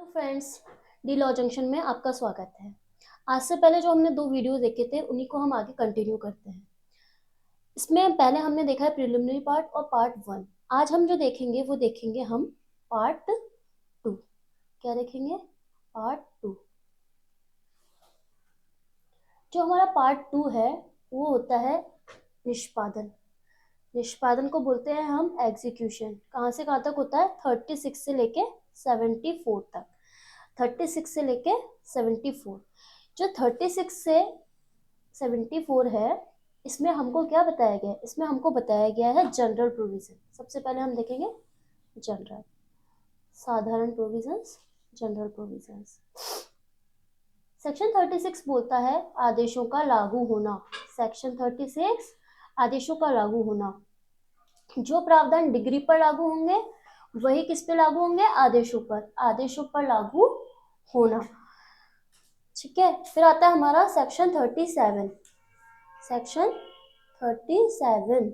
Friends, D law junction में आपका स्वागत है। आज से पहले जो हमने 2 वीडियो देखे थे उन्हीं को हम आगे कंटिन्यू करते हैं। इसमें पहले हमने देखा है प्रिलिमिनरी पार्ट और पार्ट 1। आज हम जो देखेंगे वो देखेंगे हम पार्ट 2। क्या देखेंगे? पार्ट 2। जो हमारा पार्ट 2 है वो होता है निष्पादन। निष्पादन को बोलते हैं हम एग्जीक्यूशन। कहाँ से कहाँ तक होता है? 36 से लेके 74 तक। 36 से लेके 74। जो 36 से 74 है, इसमें हमको क्या बताया गया है? इसमें हमको बताया गया है जनरल प्रोविजन। सबसे पहले हम देखेंगे जनरल, साधारण प्रोविजंस, जनरल प्रोविजंस। सेक्शन 36 बोलता है आदेशों का लागू होना। सेक्शन 36 आदेशों का लागू होना। जो प्रावधान डिग्री पर लागू होंगे वही किस पे लागू होंगे? आदेशों पर। आदेशों पर लागू होना। ठीक है, फिर आता है हमारा सेक्शन 37। सेक्शन 37।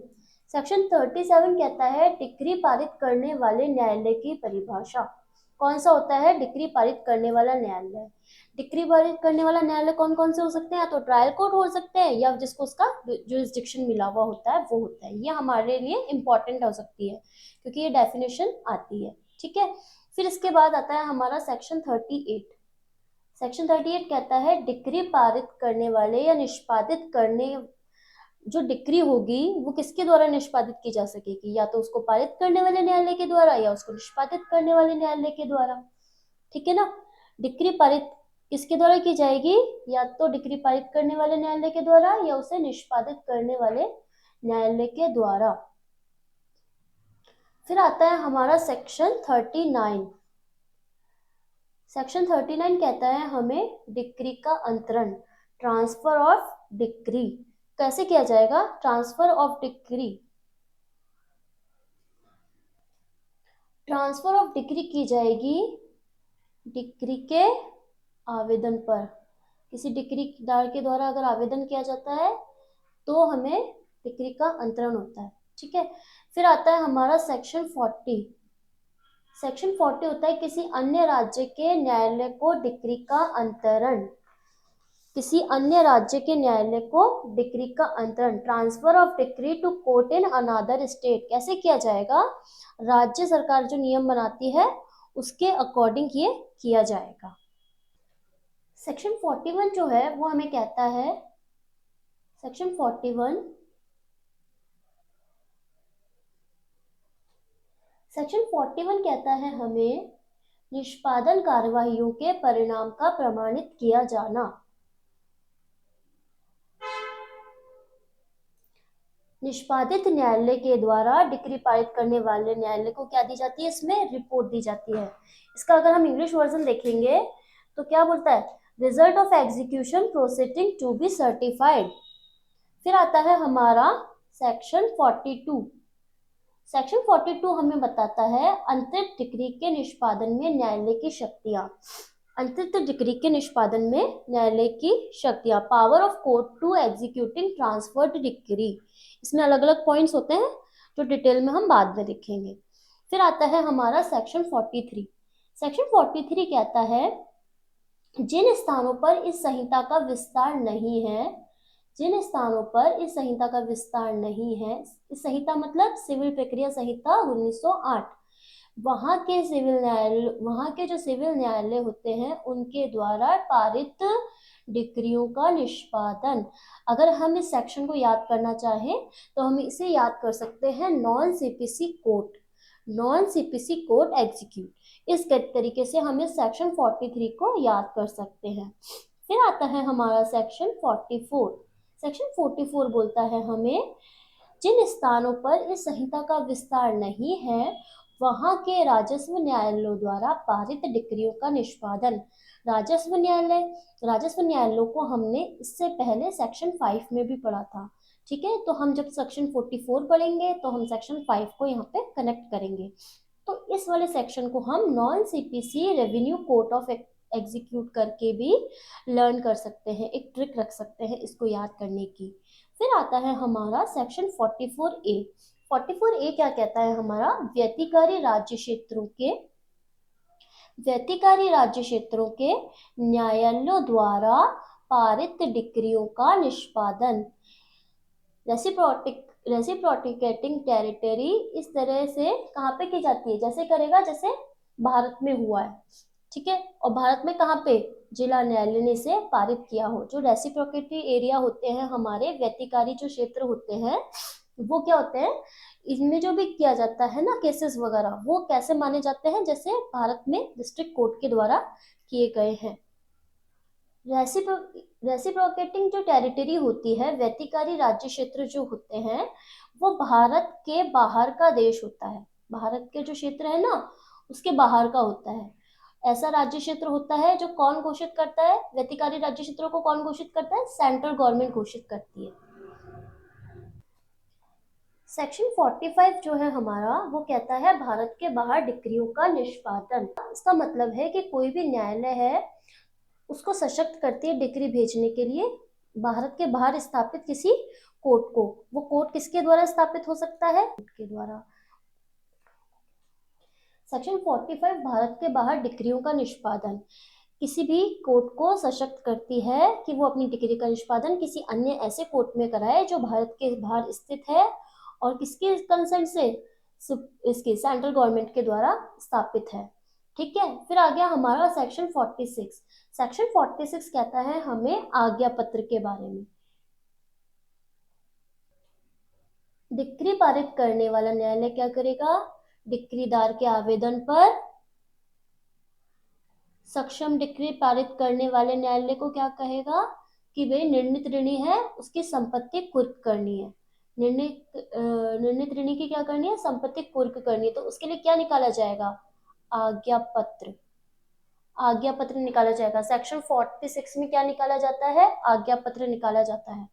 सेक्शन 37 कहता है डिक्री पारित करने वाले न्यायालय की परिभाषा। कौन सा होता है डिक्री पारित करने वाला न्यायालय? डिक्री पारित करने वाला न्यायालय कौन कौन से हो सकते हैं? या तो ट्रायल कोर्ट हो सकते हैं या जिसको उसका जुरिस्डिक्शन मिला हुआ होता है वो होता है। ये हमारे लिए इंपॉर्टेंट हो सकती है क्योंकि ये डेफिनेशन आती है। ठीक है, फिर इसके बाद आता है हमारा सेक्शन 38। सेक्शन 38 कहता है डिक्री पारित करने वाले या निष्पादित करने, जो डिक्री होगी वो किसके द्वारा निष्पादित की जा सकेगी? या तो उसको पारित करने वाले न्यायालय के द्वारा या उसको निष्पादित करने वाले न्यायालय के द्वारा। ठीक है ना? डिक्री पारित किसके द्वारा की जाएगी? या तो डिक्री पारित करने वाले न्यायालय के द्वारा या उसे निष्पादित करने वाले न्यायालय के द्वारा। फिर आता है हमारा सेक्शन 39। सेक्शन 39 कहता है हमें डिक्री का अंतरण, ट्रांसफर ऑफ डिक्री कैसे किया जाएगा? Transfer of decree, transfer of decree की जाएगी डिक्री के आवेदन पर। किसी डिक्रीदार के द्वारा अगर आवेदन किया जाता है तो हमें डिक्री का अंतरण होता है। ठीक है, फिर आता है हमारा सेक्शन 40। सेक्शन 40 होता है किसी अन्य राज्य के न्यायालय को डिक्री का अंतरण। किसी अन्य राज्य के न्यायालय को डिक्री का अंतरण, transfer of decree to court in another state कैसे किया जाएगा? राज्य सरकार जो नियम बनाती है उसके अकॉर्डिंग ये किया जाएगा। सेक्शन 41 जो है वो हमें कहता है, सेक्शन 41, सेक्शन 41 कहता है हमें निष्पादन कार्यवाहियों के परिणाम का प्रमाणित किया जाना। निष्पादित न्यायालय के द्वारा डिक्री पारित करने वाले न्यायालय को क्या दी जाती है? इसमें रिपोर्ट दी जाती है। इसका अगर हम इंग्लिश वर्जन देखेंगे तो क्या बोलता है? Result of execution proceeding to be certified. फिर आता है हमारा सेक्शन 42। सेक्शन 42 हमें बताता है अंतरिक्त डिक्री के निष्पादन में न्यायालय की शक्तियां। अंतरिक्त डिक्री के निष्पादन में न्यायालय की शक्तियां, power of court to executing transferred decree. इसमें अलग अलग पॉइंट्स होते हैं जो डिटेल में हम बाद में देखेंगे। फिर आता है हमारा सेक्शन 43। सेक्शन 43 कहता है जिन स्थानों पर इस संहिता का विस्तार नहीं है, जिन स्थानों पर इस संहिता का विस्तार नहीं है, इस संहिता मतलब सिविल प्रक्रिया संहिता 1908, वहां के सिविल न्यायालय, वहां के जो सिविल न्यायालय होते हैं उनके द्वारा पारित डिक्रियों का निष्पादन। अगर हम इस सेक्शन को याद करना चाहें तो हम इसे याद कर सकते हैं non CPC court, non CPC court execute. इस तरीके से हम इस सेक्शन 43 को याद कर सकते हैं। फिर आता है हमारा सेक्शन 44। सेक्शन 44 बोलता है हमें जिन स्थानों पर इस संहिता का विस्तार नहीं है वहां के राजस्व न्यायालयों द्वारा पारित डिक्रियों का निष्पादन। राजस्व न्यायालय, राजस्व न्यायालयों को हमने इससे पहले सेक्शन 5 में भी पढ़ा था। ठीक है, तो हम जब सेक्शन 44 पढ़ेंगे तो हम सेक्शन 5 को यहाँ पे कनेक्ट करेंगे। तो इस वाले सेक्शन को हम non CPC revenue court of execute करके भी लर्न कर सकते हैं, एक ट्रिक रख सकते हैं इसको याद करने की। फिर आता है हमारा सेक्शन 44A। 44A क्या कहता है हमारा? व्यतिकारी राज्य क्षेत्रों के व्यतिकारी राज्य क्षेत्रों के न्यायालयों द्वारा पारित डिक्रियों का निष्पादन। रेसिप्रोकेटिंग टेरिटरी इस तरह से कहाँ पे की जाती है, जैसे करेगा जैसे भारत में हुआ है, ठीक है। और भारत में कहाँ पे, जिला न्यायालय ने इसे पारित किया हो। जो रेसिप्रोकेटरी एरिया होते हैं हमारे, व्यतिकारी जो क्षेत्र होते हैं, वो क्या होते हैं, इनमें जो भी किया जाता है ना केसेस वगैरह, वो कैसे माने जाते हैं, जैसे भारत में डिस्ट्रिक्ट कोर्ट के द्वारा किए गए हैं। रेसिप्रोकेटिंग जो टेरिटरी होती है, व्यतिकारी राज्य क्षेत्र जो होते हैं, वो भारत के बाहर का देश होता है। भारत के जो क्षेत्र है ना, उसके बाहर का होता है। ऐसा राज्य क्षेत्र होता है जो कौन घोषित करता है, व्यतिकारी राज्य क्षेत्रों को कौन घोषित करता है, सेंट्रल गवर्नमेंट घोषित करती है। सेक्शन 45 जो है हमारा, वो कहता है भारत के बाहर डिक्रियों का निष्पादन। इसका मतलब है कि कोई भी न्यायालय है, उसको सशक्त करती है डिक्री भेजने के लिए भारत के बाहर स्थापित किसी कोर्ट को। वो कोर्ट किसके द्वारा स्थापित हो सकता है, कोर्ट के द्वारा। सेक्शन 45 भारत के बाहर डिक्रियों का निष्पादन किसी भी कोर्ट को सशक्त करती है कि वो अपनी डिक्री का निष्पादन किसी अन्य ऐसे कोर्ट में कराए जो भारत के बाहर स्थित है और किसके कंसेंट से, इसके सेंट्रल गवर्नमेंट के द्वारा स्थापित है, ठीक है। फिर आ गया हमारा सेक्शन 46। सेक्शन 46 कहता है हमें आज्ञा पत्र के बारे में। डिक्री पारित करने वाला न्यायालय क्या करेगा, डिक्रीदार के आवेदन पर सक्षम डिक्री पारित करने वाले न्यायालय को क्या कहेगा कि भाई निर्णित ऋणी है, उसकी संपत्ति कुर्क करनी है। निर्णित ऋणी की क्या करनी है, संपत्ति कुर्क करनी है। तो उसके लिए क्या निकाला जाएगा, आज्ञा पत्र। आज्ञा पत्र निकाला जाएगा। सेक्शन 46 में क्या निकाला जाता है, आज्ञा पत्र निकाला जाता है।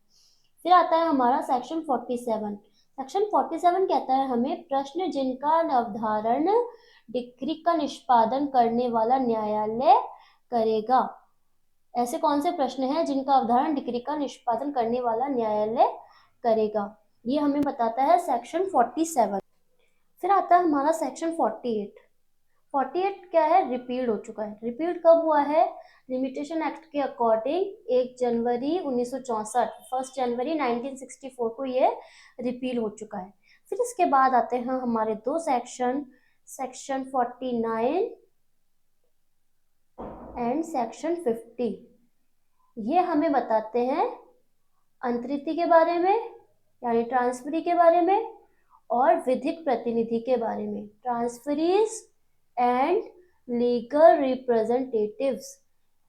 फिर आता है हमारा सेक्शन 47। सेक्शन 47 कहता है हमें प्रश्न जिनका अवधारण डिक्री का निष्पादन करने वाला न्यायालय करेगा। ऐसे कौन से प्रश्न हैं जिनका अवधारण डिक्री का निष्पादन करने वाला न्यायालय करेगा, ये हमें बताता है सेक्शन 47। फिर आता है हमारा सेक्शन 48। 48 क्या है, रिपील्ड हो चुका है। रिपील्ड कब हुआ है, लिमिटेशन एक्ट के अकॉर्डिंग 1 जनवरी 1964, 1 जनवरी 1964 को ये रिपील हो चुका है। फिर इसके बाद आते हैं हमारे दो सेक्शन, सेक्शन 49 एंड सेक्शन 50। ये हमें बताते हैं अंतरिति के बारे में, यानी ट्रांसफरी के बारे में, और विधिक प्रतिनिधि के बारे में, ट्रांसफरीज एंड लीगल रिप्रेजेंटेटिव्स।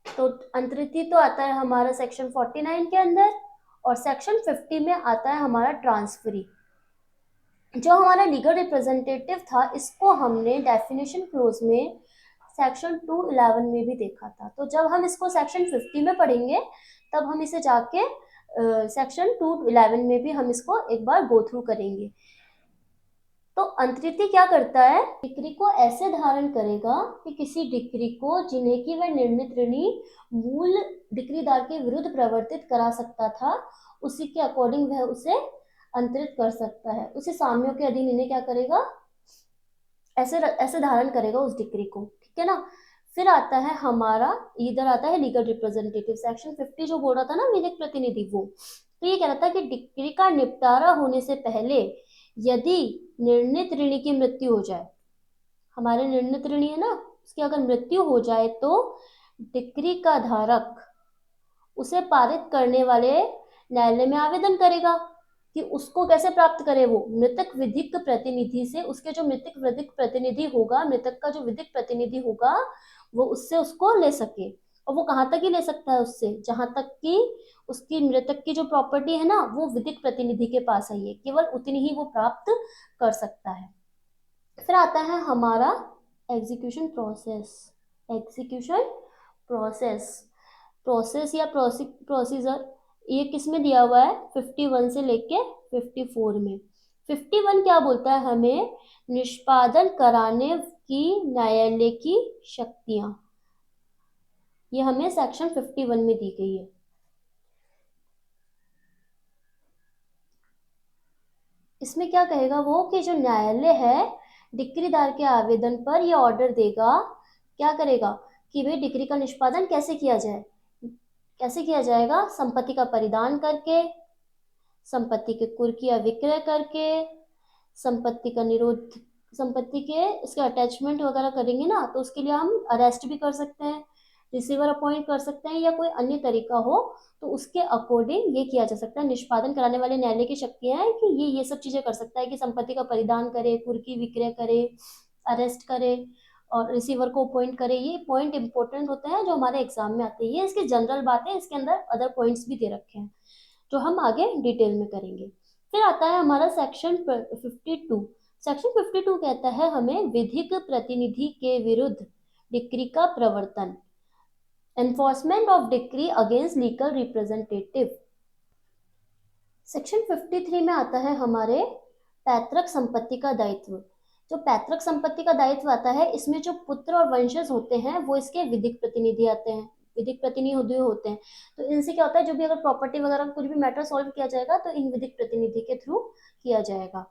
तो अंतरिति तो आता है हमारा सेक्शन 49 के अंदर, और सेक्शन 50 में आता है हमारा ट्रांसफरी। जो हमारा लीगल रिप्रेजेंटेटिव था, इसको हमने डेफिनेशन क्लोज में सेक्शन 211 में भी देखा था। तो जब हम इसको सेक्शन 50 में पढ़ेंगे, तब हम इसे जाके सेक्शन 211 में भी हम इसको एक बार गो थ्रू करेंगे। तो अंतरिति क्या करता है, डिक्री को ऐसे धारण करेगा कि किसी डिक्री को जिन्हें की वह निर्णित ऋणी मूल डिक्रीदार के विरुद्ध प्रवर्तित करा सकता था, उसी के अकॉर्डिंग वह उसे अंतरित कर सकता है। उसी साम्यों के अधीन इन्हें क्या करेगा, ऐसे ऐसे धारण करेगा उस डिक्री को, ठीक है ना। फिर आता है हमारा, इधर आता है लीगल रिप्रेजेंटेटिव। सेक्शन 50 जो बोल रहा था ना विधिक प्रतिनिधि, वो तो ये कह रहा था कि डिक्री का निपटारा होने से पहले यदि निर्णित ऋणी की मृत्यु हो जाए, हमारे निर्णित ऋणी है ना, उसकी अगर मृत्यु हो जाए, तो डिक्री का धारक उसे पारित करने वाले न्यायालय में आवेदन करेगा कि उसको कैसे प्राप्त करे, वो मृतक विधिक प्रतिनिधि से, उसके जो मृतक विधिक प्रतिनिधि होगा, मृतक का जो विधिक प्रतिनिधि होगा, वो उससे उसको ले सके। और वो कहाँ तक ही ले सकता है उससे, जहां तक कि उसकी मृतक की जो प्रॉपर्टी है ना, वो विधिक प्रतिनिधि के पास है, ये केवल उतनी ही वो प्राप्त कर सकता है। फिर आता है हमारा execution process. Execution process, process या प्रोसीजर, ये किस में दिया हुआ है, 51 से लेके 54 में। 51 क्या बोलता है हमें, निष्पादन कराने की न्यायालय की शक्तियां, ये हमें सेक्शन 51 में दी गई है। इसमें क्या कहेगा वो, कि जो न्यायालय है डिक्रीदार के आवेदन पर यह ऑर्डर देगा, क्या करेगा कि भाई डिक्री का निष्पादन कैसे किया जाए, कैसे किया जाएगा, संपत्ति का परिदान करके, संपत्ति के कुर्क या विक्रय करके, संपत्ति का निरोध, संपत्ति के इसके अटैचमेंट वगैरह करेंगे ना, तो उसके लिए हम अरेस्ट भी कर सकते हैं, रिसीवर अपॉइंट कर सकते हैं, या कोई अन्य तरीका हो तो उसके अकॉर्डिंग ये किया जा सकता है। निष्पादन कराने वाले न्यायालय की शक्तियां हैं कि ये सब चीजें कर सकता है कि संपत्ति का परिदान करे, कुर्की विक्रय करे, अरेस्ट करे और रिसीवर को अपॉइंट करे। ये पॉइंट इंपॉर्टेंट होते हैं जो हमारे एग्जाम में आते हैं। ये इसकी जनरल बात है, इसके अंदर अदर पॉइंट्स भी दे रखे हैं जो हम आगे डिटेल में करेंगे। फिर आता है हमारा सेक्शन 52। सेक्शन 52 कहता है हमें विधिक प्रतिनिधि के विरुद्ध डिक्री का प्रवर्तन, enforcement of decree against legal representative. Section 53 में आता है हमारे पैतृक संपत्ति का दायित्व। जो पैतृक संपत्ति का दायित्व आता है, इसमें जो पुत्र और वंशज होते हैं वो इसके विधिक प्रतिनिधि आते हैं, विधिक प्रतिनिधि होते हैं। तो इनसे क्या होता है, जो भी अगर प्रॉपर्टी वगैरह कुछ भी मैटर सॉल्व किया जाएगा तो इन विधिक प्रतिनिधि के थ्रू किया जाएगा।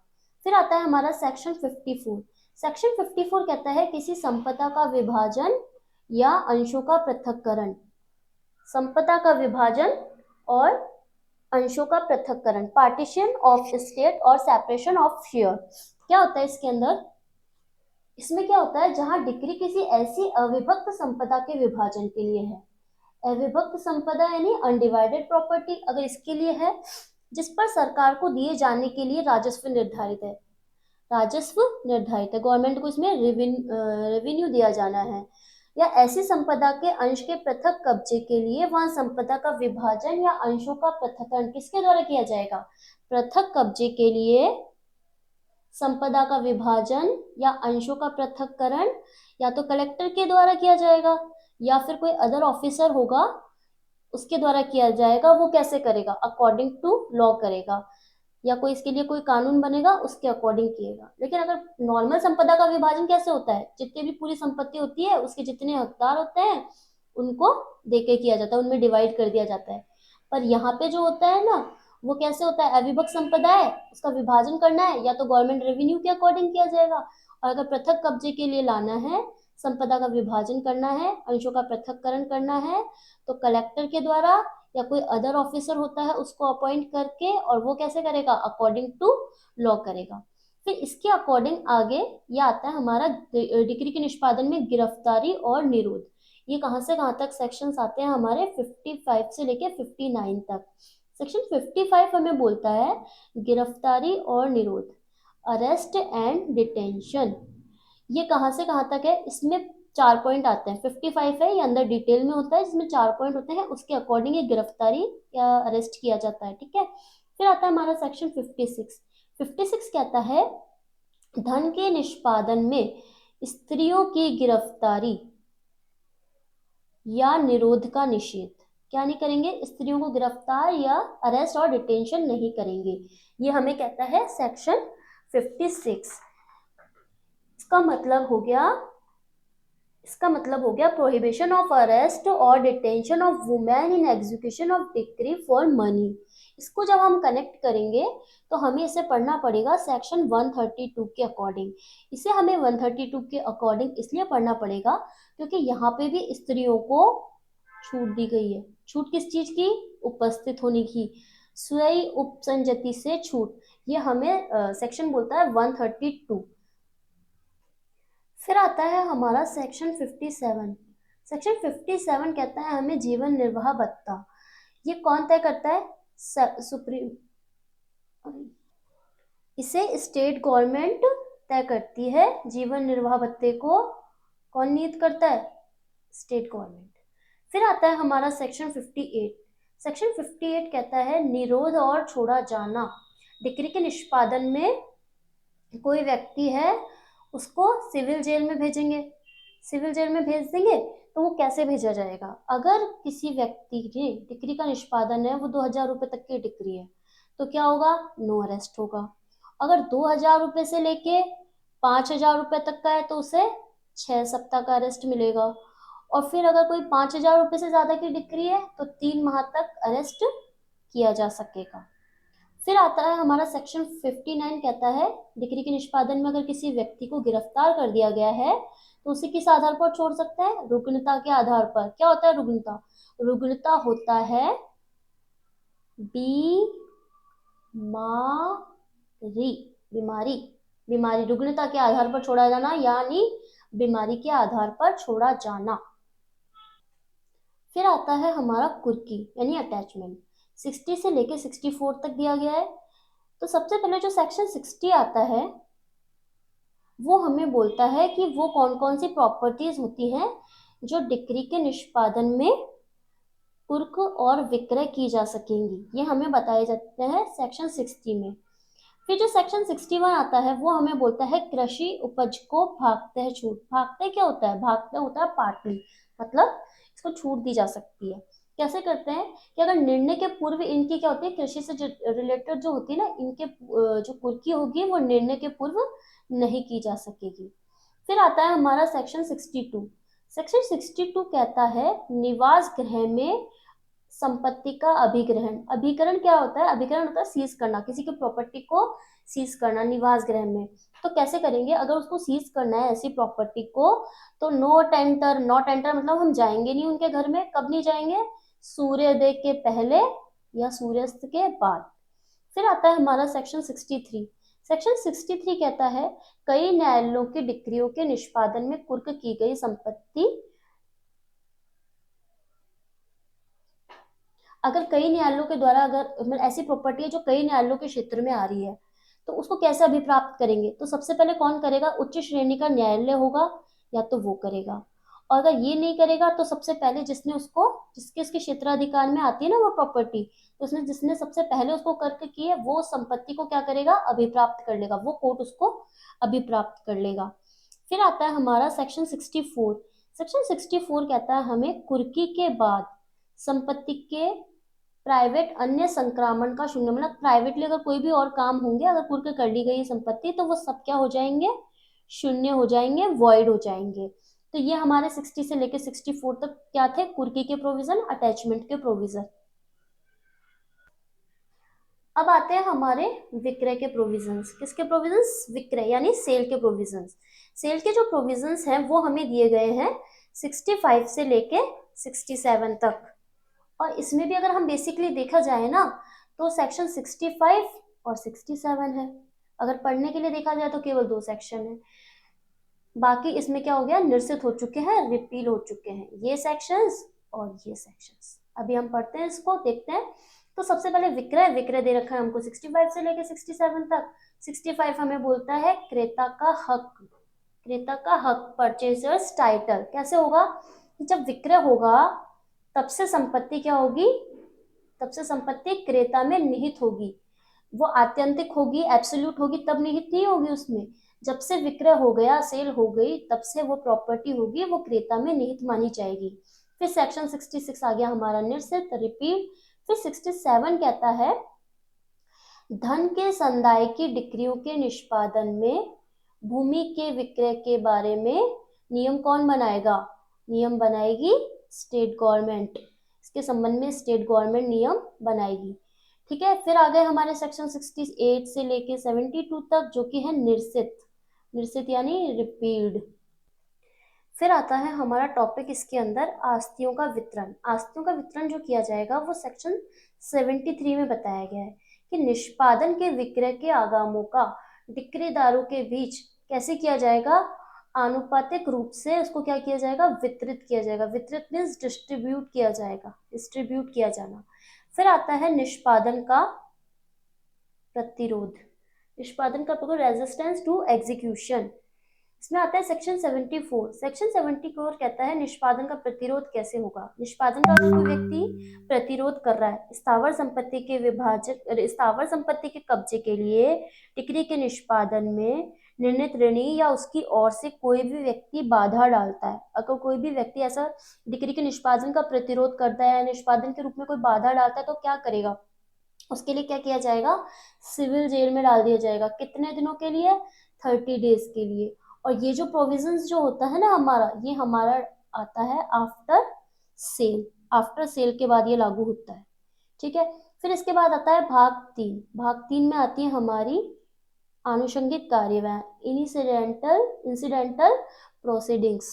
फिर आता है हमारा सेक्शन 54। सेक्शन 54 कहता है किसी संपदा का विभाजन या अंशों का पृथक्करण, संपदा का विभाजन और अंशों का पृथक्करण, पार्टीशन ऑफ स्टेट और सेपरेशन ऑफ शेयर। क्या होता है इसके अंदर, इसमें क्या होता है, जहां डिक्री किसी ऐसी अविभक्त संपदा के विभाजन के लिए है, अविभक्त संपदा यानी अनडिवाइडेड प्रॉपर्टी अगर इसके लिए है, जिस पर सरकार को दिए जाने के लिए राजस्व निर्धारित है, राजस्व निर्धारित है, गवर्नमेंट को इसमें रेवेन्यू दिया जाना है, या ऐसी संपदा के अंश के पृथक कब्जे के लिए वहां संपदा का विभाजन या अंशों का पृथक्करण किसके द्वारा किया जाएगा, पृथक कब्जे के लिए संपदा का विभाजन या अंशों का पृथक्करण या तो कलेक्टर के द्वारा किया जाएगा या फिर कोई अदर ऑफिसर होगा उसके द्वारा किया जाएगा। वो कैसे करेगा, अकॉर्डिंग टू लॉ करेगा, या कोई इसके लिए कोई कानून बनेगा उसके अकॉर्डिंग किएगा। लेकिन अगर नॉर्मल संपदा का विभाजन कैसे होता है, जितनी भी पूरी संपत्ति होती है उसके जितने हकदार होते हैं उनको देके किया जाता है, उनमें डिवाइड कर दिया जाता है। पर यहाँ पे जो होता है ना, वो कैसे होता है, अविभक्त संपदा है, उसका विभाजन करना है या तो गवर्नमेंट रेवेन्यू के अकॉर्डिंग किया जाएगा, और अगर पृथक कब्जे के लिए लाना है, संपदा का विभाजन करना है, अंशों का पृथक्करण करना है, तो कलेक्टर के द्वारा या कोई अदर ऑफिसर होता है उसको अपॉइंट करके, और वो कैसे करेगा, अकॉर्डिंग टू लॉ करेगा। फिर इसके अकॉर्डिंग आगे ये आता है हमारा डिक्री के निष्पादन में गिरफ्तारी और निरोध। ये कहाँ से कहाँ तक सेक्शंस आते हैं हमारे, 55 से लेके 59 तक। सेक्शन 55 हमें बोलता है गिरफ्तारी और निरोध, अरेस्ट एंड डिटेंशन। ये कहाँ से कहाँ तक है, इसमें 4 पॉइंट आते हैं। 55 है, ये अंदर डिटेल में होता है, जिसमें 4 पॉइंट होते हैं, उसके अकॉर्डिंग ये गिरफ्तारी या अरेस्ट किया जाता है, ठीक है। फिर आता है हमारा सेक्शन 56। 56 कहता है धन के निष्पादन में स्त्रियों की गिरफ्तारी या निरोध का निषेध। क्या नहीं करेंगे, स्त्रियों को गिरफ्तार या अरेस्ट और डिटेंशन नहीं करेंगे। ये हमें कहता है सेक्शन 56। इसका मतलब हो गया प्रोहिबिशन ऑफ अरेस्ट और detention of women in execution of decree for money. इसको जब हम कनेक्ट करेंगे तो हमें इसे पढ़ना पड़ेगा सेक्शन 132 के अकॉर्डिंग। इसे हमें 132 के अकॉर्डिंग इसलिए पढ़ना पड़ेगा क्योंकि यहाँ पे भी स्त्रियों को छूट दी गई है। छूट किस चीज की, उपस्थित होने की, स्वयं उपसंजति से छूट। ये हमें सेक्शन बोलता है 132। फिर आता है हमारा सेक्शन 57। सेक्शन 57 कहता है हमें जीवन निर्वाह भत्ता। ये कौन तय करता है, सुप्रीम, इसे स्टेट गवर्नमेंट तय करती है। जीवन निर्वाह भत्ते को कौन नियत करता है, स्टेट गवर्नमेंट। फिर आता है हमारा सेक्शन 58। सेक्शन 58 कहता है निरोध और छोड़ा जाना। डिक्री के निष्पादन में कोई व्यक्ति है उसको सिविल जेल में भेजेंगे, सिविल जेल में भेज देंगे, तो वो कैसे भेजा जाएगा, अगर किसी व्यक्ति की डिक्री का निष्पादन है वो 2000 रुपये तक की डिक्री है तो क्या होगा, नो अरेस्ट होगा। अगर 2000 रुपये से लेके 5000 रुपये तक का है तो उसे 6 सप्ताह का अरेस्ट मिलेगा। और फिर अगर कोई 5000 रुपये से ज्यादा की डिक्री है तो 3 माह तक अरेस्ट किया जा सकेगा। फिर आता है हमारा सेक्शन 59 कहता है डिक्री के निष्पादन में अगर किसी व्यक्ति को गिरफ्तार कर दिया गया है तो उसे किस आधार पर छोड़ सकता है? रुग्णता के आधार पर। क्या होता है रुग्णता? रुग्णता होता है बीमारी, बीमारी, बीमारी, रुग्णता के आधार पर छोड़ा जाना यानी बीमारी के आधार पर छोड़ा जाना। फिर आता है हमारा कुर्की यानी अटैचमेंट, 60 से लेके 64 तक दिया गया है। तो सबसे पहले जो सेक्शन 60 आता है वो हमें बोलता है कि वो कौन कौन सी प्रॉपर्टीज होती हैं जो डिक्री के निष्पादन में कुर्क और विक्रय की जा सकेंगी, ये हमें बताए जाते हैं सेक्शन 60 में। फिर जो सेक्शन 61 आता है वो हमें बोलता है कृषि उपज को भागते छूट। भागते क्या होता है? भागते होता है पार्टली, मतलब इसको छूट दी जा सकती है। कैसे करते हैं कि अगर निर्णय के पूर्व इनकी क्या होती है, कृषि से रिलेटेड जो होती है ना, इनके जो कुर्की होगी वो निर्णय के पूर्व नहीं की जा सकेगी। फिर आता है हमारा सेक्शन 62। सेक्शन 62 कहता है निवास गृह में संपत्ति का अभिग्रहण। अभिकरण क्या होता है? अभिकरण होता है सीज करना, किसी की प्रॉपर्टी को सीज करना निवास गृह में। तो कैसे करेंगे? अगर उसको सीज करना है ऐसी प्रॉपर्टी को तो नॉट एंटर, नॉट एंटर मतलब हम जाएंगे नहीं उनके घर में। कब नहीं जाएंगे? सूर्योदय के पहले या सूर्यास्त के बाद। फिर आता है हमारा सेक्शन 63। सेक्शन 63 कहता है कई न्यायालयों की डिक्रियों के निष्पादन में कुर्क की गई संपत्ति, अगर कई न्यायालयों के द्वारा अगर मतलब ऐसी प्रॉपर्टी है जो कई न्यायालयों के क्षेत्र में आ रही है तो उसको कैसे अभिप्राप्त करेंगे? तो सबसे पहले कौन करेगा? उच्च श्रेणी का न्यायालय होगा या तो वो करेगा। और अगर ये नहीं करेगा तो सबसे पहले जिसने उसको, जिसके इसके क्षेत्राधिकार में आती है ना वो प्रॉपर्टी, तो उसने जिसने सबसे पहले उसको करके की है वो संपत्ति को क्या करेगा? अभिप्राप्त कर लेगा, वो कोर्ट उसको अभिप्राप्त कर लेगा। फिर आता है हमारा सेक्शन 64। सेक्शन 64 कहता है हमें कुर्की के बाद संपत्ति के प्राइवेट अन्य संक्रामण का शून्य, मतलब प्राइवेटली अगर कोई भी और काम होंगे, अगर कुर्क कर ली गई संपत्ति तो वो सब क्या हो जाएंगे? शून्य हो जाएंगे, वॉइड हो जाएंगे। तो ये हमारे 60 से लेके 64 तक क्या थे? कुर्की के प्रोविजन, अटैचमेंट के प्रोविजन। अब आते हैं हमारे विक्रय के प्रोविजंस। किसके प्रोविजंस? विक्रय यानी सेल के प्रोविजंस। सेल के जो प्रोविजंस हैं वो हमें दिए गए हैं 65 से लेके 67 तक। और इसमें भी अगर हम बेसिकली देखा जाए ना तो सेक्शन 65 और 67 है। अगर पढ़ने के लिए देखा जाए तो केवल दो सेक्शन है, बाकी इसमें क्या हो गया? निरसित हो चुके हैं, रिपील हो चुके हैं ये सेक्शंस और ये सेक्शंस। अभी हम पढ़ते हैं, इसको देखते हैं। तो सबसे पहले विक्रय, विक्रय दे रखा है हमको 65 से लेके 67 तक। 65 हमें बोलता है क्रेता का हक, क्रेता का हक, परचेजर्स टाइटल। कैसे होगा? जब विक्रय होगा तब से संपत्ति क्या होगी? तब से संपत्ति क्रेता में निहित होगी। वो आत्यंतिक होगी, एब्सोल्यूट होगी तब निहित नहीं होगी उसमें। जब से विक्रय हो गया, सेल हो गई, तब से वो प्रॉपर्टी होगी वो क्रेता में निहित मानी जाएगी। फिर सेक्शन 66 आ गया हमारा निरसित, रिपील। फिर 67 कहता है धन के संदाय की डिक्रियों के निष्पादन में भूमि के विक्रय के बारे में नियम कौन बनाएगा? नियम बनाएगी स्टेट गवर्नमेंट। इसके संबंध में स्टेट गवर्नमेंट नियम बनाएगी। ठीक है। फिर आ गए हमारे सेक्शन 68 से लेके 72 तक जो कि है निरसित, निरसित यानी रिपील्ड। फिर आता है हमारा टॉपिक इसके अंदर आस्तियों का वितरण। आस्तियों का वितरण जो किया जाएगा वो सेक्शन 73 में बताया गया है कि निष्पादन के विक्रय के आगामों का डिक्रीदारों के बीच कैसे किया जाएगा? आनुपातिक रूप से उसको क्या किया जाएगा? वितरित किया जाएगा। वितरित मीन्स डिस्ट्रीब्यूट किया जाएगा, डिस्ट्रीब्यूट किया जाना। फिर आता है निष्पादन का प्रतिरोध। निष्पादन का प्रतिरोध, रेजिस्टेंस टू एग्जीक्यूशन। इसमें आता है सेक्शन 74। सेक्शन 74 कहता है निष्पादन का प्रतिरोध कैसे होगा? निष्पादन का कोई व्यक्ति प्रतिरोध कर रहा है स्थावर संपत्ति के विभाजन, स्थावर संपत्ति के कब्जे के लिए डिक्री के निष्पादन में निर्णित ऋणी या उसकी ओर से कोई भी व्यक्ति बाधा डालता है। अगर कोई भी व्यक्ति ऐसा डिक्री के निष्पादन का प्रतिरोध करता है, निष्पादन के रूप में कोई बाधा डालता है तो क्या करेगा? उसके लिए क्या किया जाएगा? सिविल जेल में डाल दिया जाएगा। कितने दिनों के लिए? 30 डेज के लिए। और ये जो प्रोविजंस जो होता है ना हमारा, ये हमारा आता है आफ्टर सेल, आफ्टर सेल के बाद ये लागू होता है। ठीक है। फिर इसके बाद आता है भाग 3। भाग 3 में आती है हमारी आनुषंगिक कार्यवाही, इंसिडेंटल इंसिडेंटल प्रोसीडिंग्स।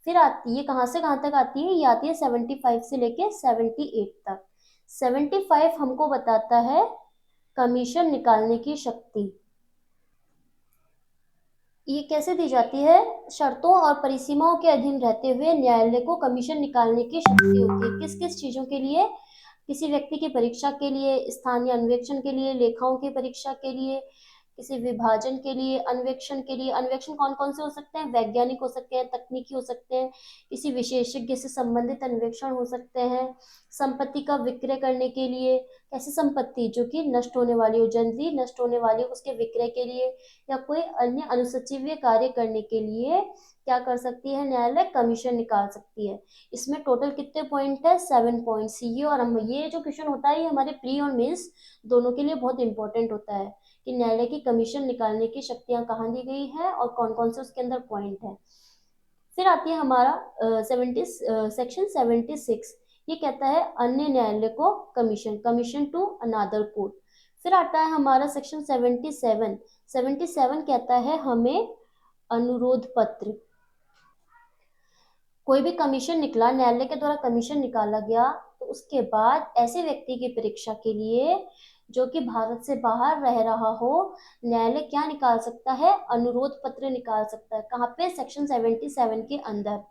फिर आती है, कहाँ से कहाँ तक आती है, ये आती है 75 से लेके 78 तक। 75 हमको बताता है कमीशन निकालने की शक्ति। ये कैसे दी जाती है, शर्तों और परिसीमाओं के अधीन रहते हुए न्यायालय को कमीशन निकालने की शक्ति होती है। किस किस चीजों के लिए, किसी व्यक्ति की परीक्षा के लिए, स्थानीय अन्वेषण के लिए, लेखाओं की परीक्षा के लिए, किसी विभाजन के लिए, अन्वेषण के लिए। अन्वेषण कौन कौन से हो सकते हैं, वैज्ञानिक हो सकते हैं, तकनीकी हो सकते हैं, किसी विशेषज्ञ से संबंधित अन्वेषण हो सकते हैं, संपत्ति का विक्रय करने के लिए, ऐसी संपत्ति जो कि नष्ट होने वाली हो, जल्दी नष्ट होने वाली हो, उसके विक्रय के लिए, या कोई अन्य अनुसचिवीय कार्य करने के लिए क्या कर सकती है, न्यायालय कमीशन निकाल सकती है। इसमें टोटल कितने पॉइंट है, 7 पॉइंट्स। ये और हम, ये जो क्वेश्चन होता है ये हमारे प्री और मेंस दोनों के लिए बहुत इंपॉर्टेंट होता है कि न्यायालय की कमीशन निकालने की शक्तियां कहाँ दी गई है और कौन कौन से उसके अंदर पॉइंट है। फिर आती है हमारा 70 सेक्शन 76। ये कहता है अन्य न्यायालय को commission, commission to another court. फिर आता है हमारा सेक्शन 77। 77 कहता है हमें अनुरोध पत्र। कोई भी कमीशन निकला, न्यायालय के द्वारा कमीशन निकाला गया, तो उसके बाद ऐसे व्यक्ति की परीक्षा के लिए जो कि भारत से बाहर रह रहा हो, न्यायालय क्या निकाल सकता है, अनुरोध पत्र निकाल सकता है। कहाँ पे, सेक्शन 77 के अंदर।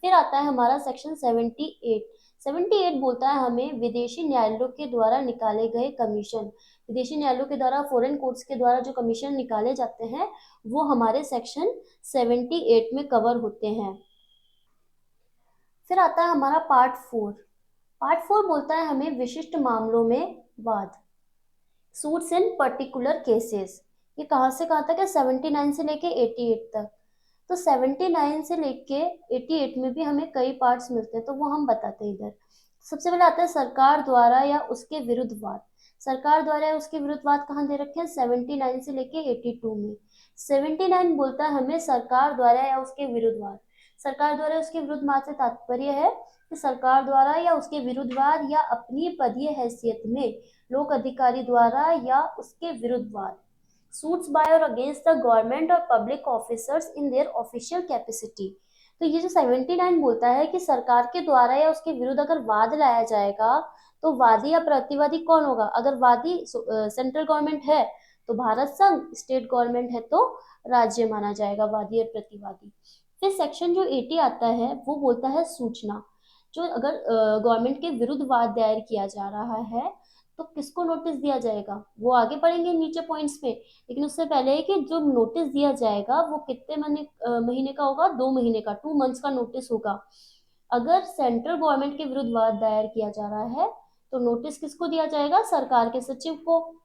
फिर आता है हमारा सेक्शन 78। 78 बोलता है हमें विदेशी न्यायालयों के द्वारा निकाले गए कमीशन। विदेशी न्यायालयों के द्वारा, फॉरेन कोर्ट्स के द्वारा जो कमीशन निकाले जाते हैं वो हमारे सेक्शन 78 में कवर होते हैं। फिर आता है हमारा पार्ट 4। पार्ट 4 बोलता है हमें विशिष्ट मामलों में वाद, सूट्स इन पर्टिकुलर केसेस। ये कहाँ से कहाँ तक है, 79 से लेके 88 तक। तो 79 से लेके 88 में भी हमें कई पार्ट्स मिलते हैं, तो वो हम बताते हैं इधर। सबसे पहले आता है सरकार द्वारा या उसके विरुद्ध वाद। सरकार द्वारा या उसके विरुद्ध वाद कहाँ दे रखे हैं, 79 से लेके 82 में। 79 बोलता है हमें सरकार द्वारा या उसके विरुद्ध वाद। सरकार द्वारा उसके विरुद्ध वाद से तात्पर्य है कि सरकार द्वारा या उसके विरुद्ध वाद या अपनी पदीय हैसियत में लोक अधिकारी द्वारा या उसके विरुद्ध वाद। सूट्स बाय और अगेंस्ट द गवर्नमेंट और public officers in their official capacity. तो ये जो 79 बोलता है कि सरकार के द्वारा या उसके विरुद्ध अगर वाद लाया जाएगा तो वादी या प्रतिवादी कौन होगा। अगर वादी सेंट्रल गवर्नमेंट है तो भारत संघ, स्टेट गवर्नमेंट है तो राज्य माना जाएगा वादी और प्रतिवादी। फिर सेक्शन जो 80 आता है वो बोलता है सूचना। जो अगर गवर्नमेंट के विरुद्ध वाद दायर किया जा रहा है तो किसको नोटिस दिया जाएगा, वो आगे पढ़ेंगे नीचे पॉइंट्स में। लेकिन उससे पहले है कि जो नोटिस दिया जाएगा वो कितने महीने का होगा, 2 महीने का, 2 मंथ्स का नोटिस होगा। अगर सेंट्रल गवर्नमेंट के विरुद्ध वाद दायर किया जा रहा है तो नोटिस किसको दिया जाएगा, सरकार के सचिव को।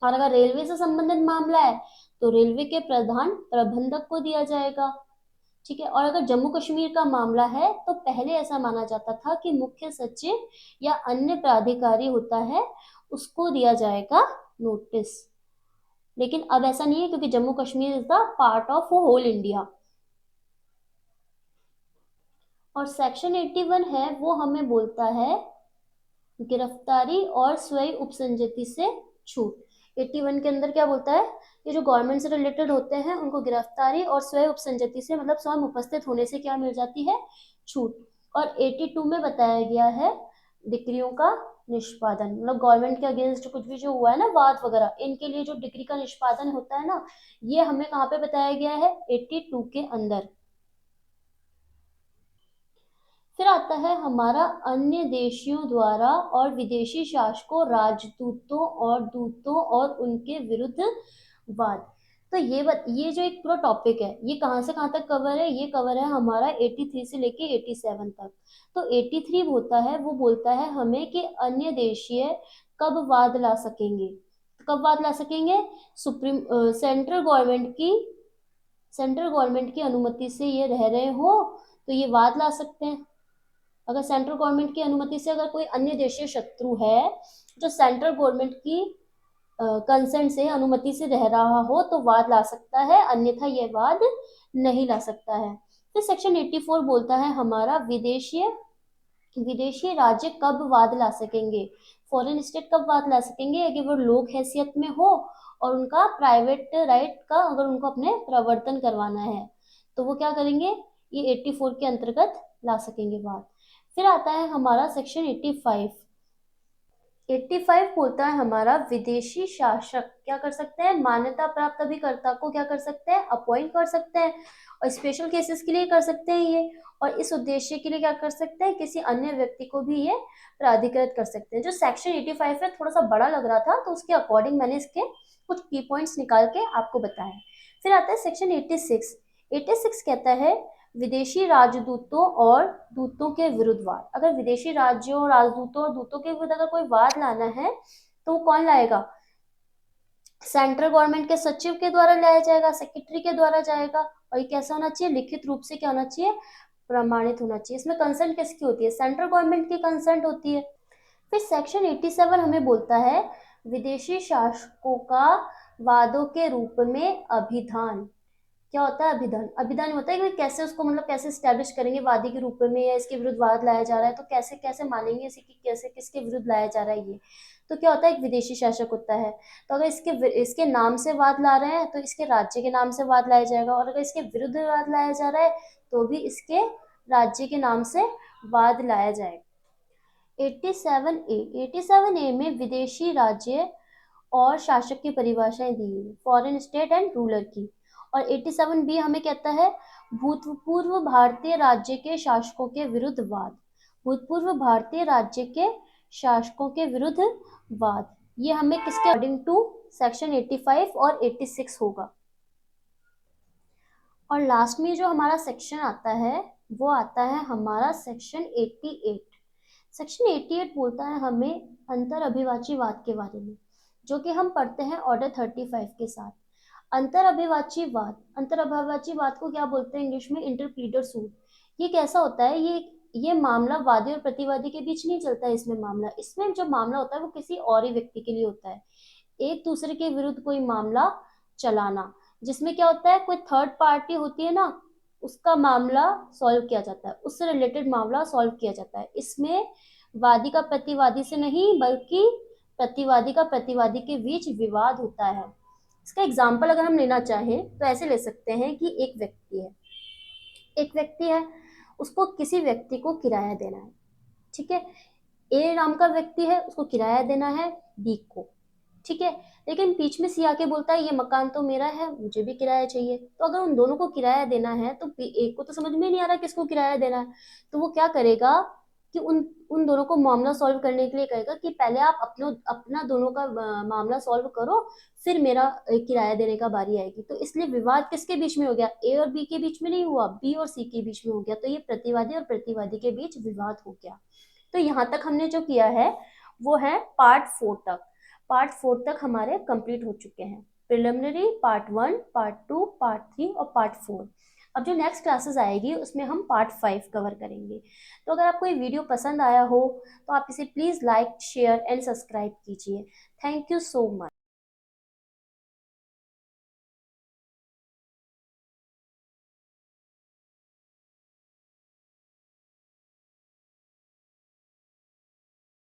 और अगर रेलवे से संबंधित मामला है तो रेलवे के प्रधान प्रबंधक को दिया जाएगा। ठीक है। और अगर जम्मू कश्मीर का मामला है तो पहले ऐसा माना जाता था कि मुख्य सचिव या अन्य प्राधिकारी होता है उसको दिया जाएगा नोटिस। लेकिन अब ऐसा नहीं है क्योंकि Jammu Kashmir is the part of whole India. और सेक्शन 81 है वो हमें बोलता है गिरफ्तारी और स्वयं उपसंजति से छूट। 81 के अंदर क्या बोलता है, ये जो गवर्नमेंट से रिलेटेड होते हैं उनको गिरफ्तारी और स्वयं उपसंजति से मतलब स्वयं उपस्थित होने से क्या मिल जाती है, छूट। और 82 में बताया गया है डिक्रियों का निष्पादन, मतलब गवर्नमेंट के अगेंस्ट कुछ भी जो हुआ है ना वाद वगैरह, इनके लिए जो डिक्री का निष्पादन होता है ना, ये हमें कहाँ पे बताया गया है, 82 के अंदर। फिर आता है हमारा अन्य देशियों द्वारा और विदेशी शासकों, राजदूतों और दूतों और उनके विरुद्ध वाद। तो ये जो एक पूरा टॉपिक है ये कहाँ से कहाँ तक कवर है, ये कवर है हमारा 83 से लेके 87 तक। तो 83 होता है वो बोलता है हमें कि अन्य देशीय कब वाद ला सकेंगे। तो कब वाद ला सकेंगे, सुप्रीम सेंट्रल गवर्नमेंट की अनुमति से ये रह रहे हो तो ये वाद ला सकते हैं। अगर सेंट्रल गवर्नमेंट की अनुमति से अगर कोई अन्य देशीय शत्रु है जो सेंट्रल गवर्नमेंट की कंसेंट से, अनुमति से रह रहा हो तो वाद ला सकता है, अन्यथा ये वाद नहीं ला सकता है। फिर सेक्शन 84 बोलता है हमारा विदेशीय विदेशी राज्य कब वाद ला सकेंगे, फॉरेन स्टेट कब वाद ला सकेंगे, अगर वो लोक हैसियत में हो और उनका प्राइवेट राइट का अगर उनको अपने प्रवर्तन करवाना है तो वो क्या करेंगे, ये 84 के अंतर्गत ला सकेंगे वाद। फिर आता है हमारा सेक्शन 85। 85 बोलता है हमारा विदेशी शासक क्या कर सकते हैं, मान्यता प्राप्त अभिकर्ता को क्या कर सकते हैं, अपॉइंट कर सकते हैं, और स्पेशल केसेस के लिए कर सकते हैं ये, और इस उद्देश्य के लिए क्या कर सकते हैं, किसी अन्य व्यक्ति को भी ये प्राधिकृत कर सकते हैं। जो सेक्शन 85 है थोड़ा सा बड़ा लग रहा था तो उसके अकॉर्डिंग मैंने इसके कुछ की पॉइंट्स निकाल के आपको बताया। फिर आता है सेक्शन 86। 86 कहता है विदेशी राजदूतों और दूतों के विरुद्ध वाद। अगर विदेशी राज्यों राजदूतों और दूतों के विरुद्ध अगर कोई वाद लाना है तो कौन लाएगा, सेंट्रल गवर्नमेंट के सचिव के द्वारा लाया जाएगा, सेक्रेटरी के द्वारा जाएगा, और ये कैसा होना चाहिए, लिखित रूप से क्या होना चाहिए, प्रमाणित होना चाहिए। इसमें कंसर्न किसकी होती है, सेंट्रल गवर्नमेंट की कंसर्न होती है। फिर सेक्शन 87 हमें बोलता है विदेशी शासकों का वादों के रूप में अभिधान। क्या होता है अभिधान, अभिधान होता है कि कैसे उसको मतलब कैसे स्टैब्लिश करेंगे वादी के रूप में, या इसके विरुद्ध वाद लाया जा रहा है तो कैसे कैसे मानेंगे इसे कि कैसे किसके विरुद्ध लाया जा रहा है ये। तो क्या होता है, एक विदेशी शासक होता है, तो अगर इसके नाम से वाद ला रहे हैं तो इसके राज्य के नाम से वाद लाया जाएगा, और अगर इसके विरुद्ध वाद लाया जा रहा है तो भी इसके राज्य के नाम से वाद लाया जाएगा। 87A में विदेशी राज्य और शासक की परिभाषाएं दी हुई, फॉरेन स्टेट एंड रूलर की। और 87B हमें कहता है भूतपूर्व भारतीय राज्य के शासकों के विरुद्ध वाद, भूतपूर्व भारतीय राज्य के शासकों के विरुद्ध वाद, ये हमें किसके अकॉर्डिंग टू सेक्शन 85 और 86 होगा। और लास्ट में जो हमारा सेक्शन आता है वो आता है हमारा सेक्शन 88। सेक्शन 88 बोलता है हमें अंतर अभिवाचीवाद के बारे में, जो कि हम पढ़ते हैं ऑर्डर 35 के साथ। अंतर अभिवाचीवाद को क्या बोलते हैं इंग्लिश में, इंटरप्लीडर सूट। ये कैसा होता है, ये मामला वादी और प्रतिवादी के बीच नहीं चलता है। इसमें जो मामला होता है वो किसी और ही व्यक्ति के लिए होता है, एक दूसरे के विरुद्ध कोई मामला चलाना, जिसमें क्या होता है कोई थर्ड पार्टी होती है ना, उसका मामला सॉल्व किया जाता है, उससे रिलेटेड मामला सॉल्व किया जाता है। इसमें वादी का प्रतिवादी से नहीं बल्कि प्रतिवादी का प्रतिवादी के बीच विवाद होता है। इसका एग्जाम्पल अगर हम लेना चाहें तो ऐसे ले सकते हैं कि एक व्यक्ति है, उसको किसी व्यक्ति को किराया देना है, ठीक है। ए नाम का व्यक्ति है, उसको किराया देना है बी को, ठीक है। लेकिन बीच में सी आके बोलता है ये मकान तो मेरा है, मुझे भी किराया चाहिए। तो अगर उन दोनों को किराया देना है तो ए को तो समझ में नहीं आ रहा किसको किराया देना है, तो वो क्या करेगा कि उन उन दोनों को मामला सॉल्व करने के लिए कहेगा कि पहले आप अपना दोनों का मामला सॉल्व करो, फिर मेरा किराया देने का बारी आएगी। तो इसलिए विवाद किसके बीच में हो गया, ए और बी के बीच में नहीं हुआ, बी और सी के बीच में हो गया। तो ये प्रतिवादी और प्रतिवादी के बीच विवाद हो गया। तो यहाँ तक हमने जो किया है वो है पार्ट 4 तक हमारे कंप्लीट हो चुके हैं। प्रिलिमिनरी पार्ट 1, पार्ट 2, पार्ट 3 और पार्ट 4। अब जो नेक्स्ट क्लासेस आएगी उसमें हम पार्ट 5 कवर करेंगे। तो अगर आपको ये वीडियो पसंद आया हो तो आप इसे please like share and subscribe कीजिए। Thank you so much.